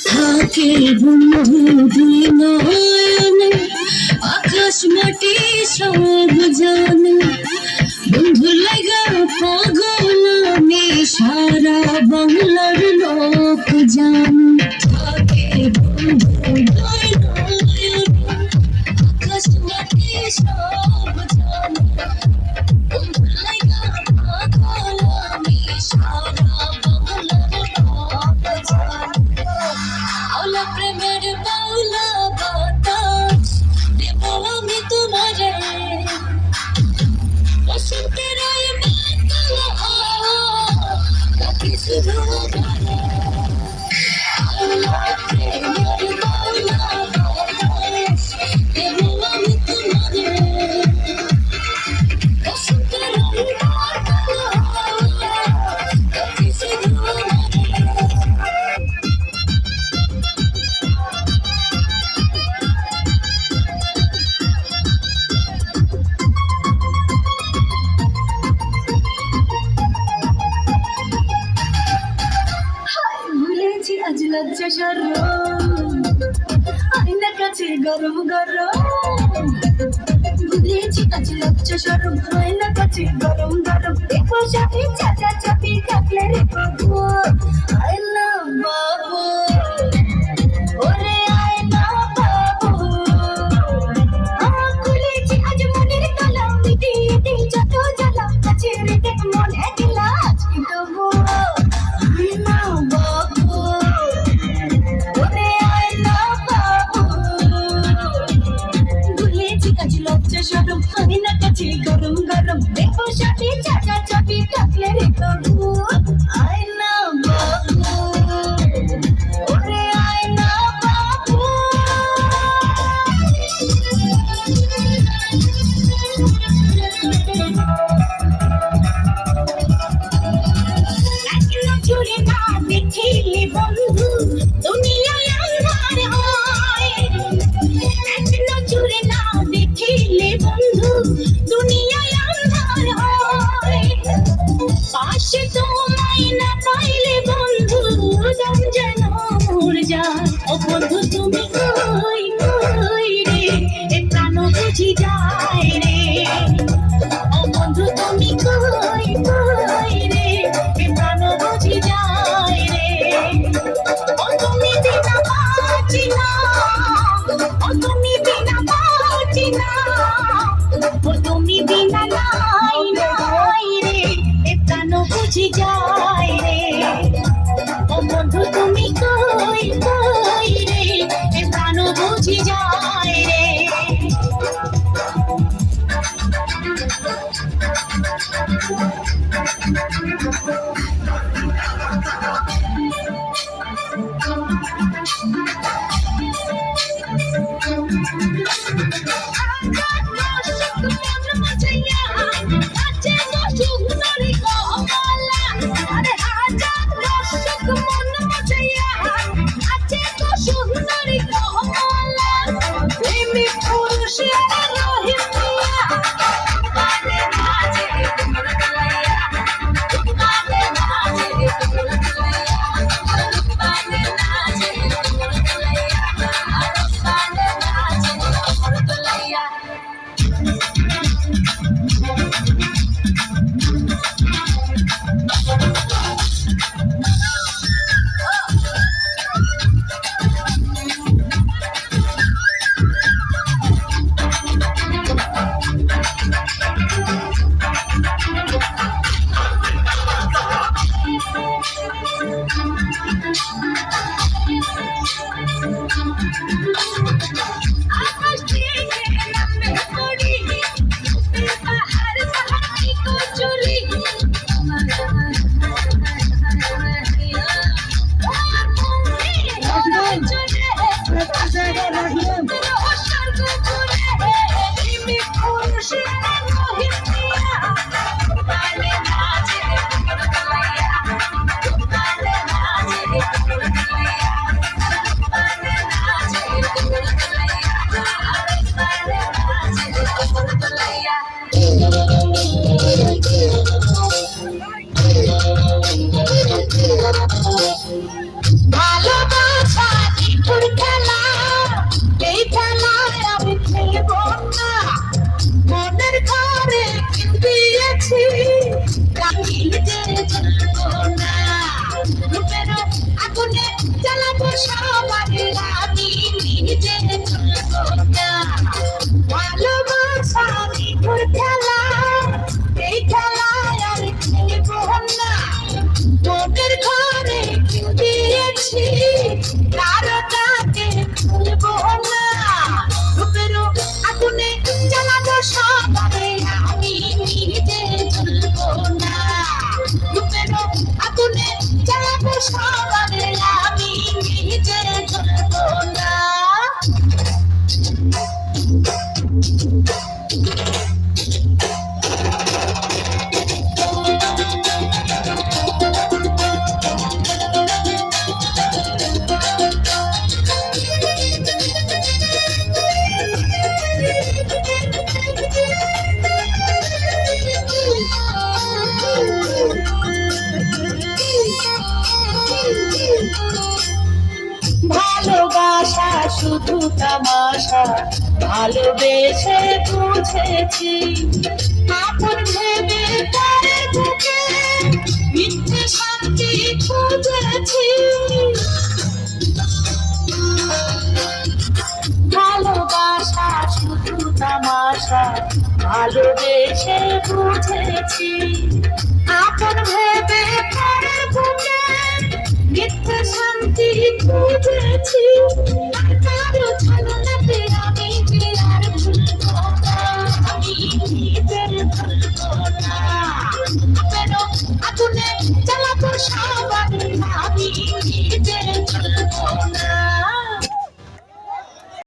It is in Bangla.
থাকে বন্ধু দুই নয়নে, আকাশ মাটি সব জানে, বন্ধু লাগা পাগল আমি সারা বাংলার লোক জানে। থাকে বন্ধু দুই নয়নে, আকাশ মাটি সব জানে, বন্ধু লাগা পাগল আমি সারা বাংলার লোক জানে। আওলা প্রেমের বাউলা বাতাস দেব আমি তোমারে, বসন্তের ওই মাতালা ডাকে শুধু গানে। আওলা প্রেমের বাউলা বাতাস দেব আমি তোমারে, বসন্তের ওই মাতালা ডাকে শুধু গানে। ভুলেছি আজ লজ্জা শরম, আয়না কাছে গরম গরম। ভুলেছি আজ লজ্জা শরম, আয়না কাছে গরম গরম। দেখো সাথে চাচা চাপি থাকলে রে বাবু, আয়না বাবু ওরে আয়না বাবু। খুলেছি আজ মনের তালা, মিটিয়ে দিই যত জ্বালা। কাছে রেখে মনে দিলা আজকে তবু আয়না বাবু ওরে আয়না বাবু। ভুলেছি আজ লজ্জা শরম, আয়না কাছে গরম গরম। দেখো সাথে চাচা চাপি থাকলে রে বাবু, আয়না বাবু ওরে আয়না বাবু। এক নজরে না দেখিলে বন্ধু দুনিয়ায় আঁধার হয়। এক নজরে না দেখিলে বন্ধু দুনিয়ায় আঁধার হয়। পাশে তোমায় না পাইলে বন্ধু দম যেন মরে যায়। ও বন্ধু তুমি কই কই রে, এ প্রাণ বুঝি যায় রে। ও বন্ধু তুমি কই কই রে, এ প্রাণ বুঝি যায় রে। ও তুমি বিনা বাঁচি না, ও তুমি বিনা বাঁচি না, ও তুমি বিনা নাই নাই রে, এ প্রাণ বুঝি যায় রে। ও বন্ধু তুমি কই কই রে, এ প্রাণ বুঝি যায় রে। সবার আমি নিজে চলবো না ভালোবাসা নিঠুর খেলা এই খেলায় আর খেলবো না তোদের ঘরে কেউ দিয়েছি কারো তাকে খুলবো না রূপেরও আগুনে জ্বালাবো সবারে আমি নিজে চলবো না রূপেরও আগুনে জ্বালাবো সবারে আমি নিজে চলবো না ভালোবাসা শুধু তামাশা ভালোবেসে বুঝেছি আপন ভেবে পরে বুকে মিথ্যে শান্তি খুঁজেছি ভালোবাসা শুধু তামাশা ভালোবেসে বুঝেছি আপন ভেবে পরে বুকে মিথ্যে শান্তি খুঁজেছি কারো ছলনাতে আমি যে আর ভুলবো না আমি নিজের ভুলবো না কেন আগুনে জ্বালাবো সবার আমি নিজের ভুলবো না